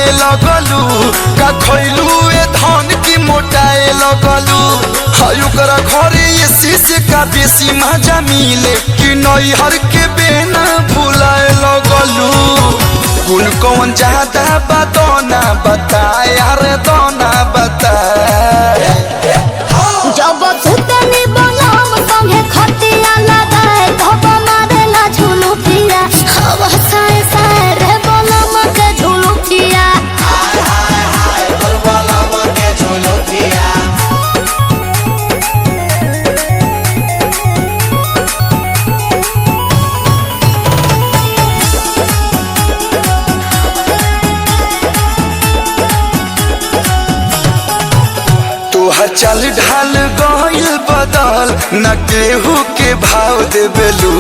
खाए लगलू का खैलू ए धन की मोटाए लगलू हायु करा घरे ये शीशे का बेसी मजा मिले कि नैहर के बेना भुलाए लगलू गुण कौन ज्यादा बतना बताए अरे दोना बताए जब सुतनी बनम संगे खटिया लगाए धप मारेला झुलुकिया हवा साए साए रे बनम के झुलुकिया हाय हाय हाय तोर बनम के झुलुकिया तोहर चल ढाल गइल बदल न केहू के भाव देबेलू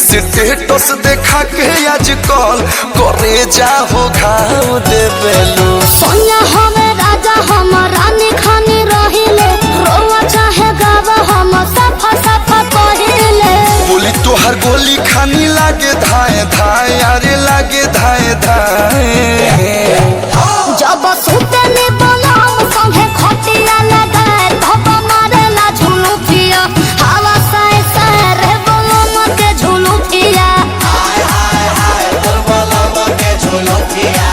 स्टेटस देखा के आजकल करे जाहो घाव देबेलू सोनिया हमें राजा हम रानी खानी रहिले रोवा चाहे गावा हम सफा सफा कहिले बोली तोहर गोली खानी लागे धाए धाए अरे लागे धाए धाए जब सुतनी बनम संगे खटिया लगाए धप मारेला झुलुकिया हवा साए साए रे बनम के झुलुकिया हाय हाय हाय तोर बनम के झुलुकिया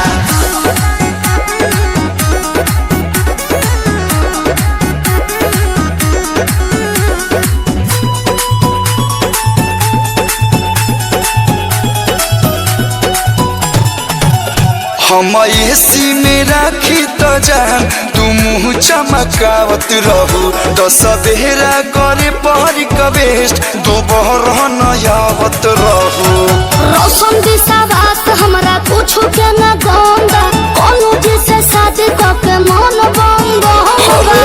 हम एसी में राखी तो जान तू मुँह चमकावत रहू तो सवेरा करे पहरी कबेस्ट दोपहर नयावत रहू रोशन विश्वास हमरा कुछ के न गंदा कोनो जिसे शादी करके मन बंद होगा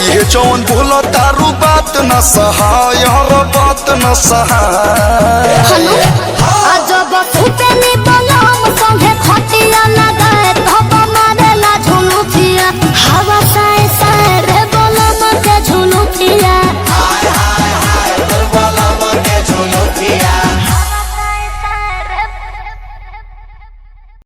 ये जौन बोला तारू बात न सहाय हर बात न सहाय हेलो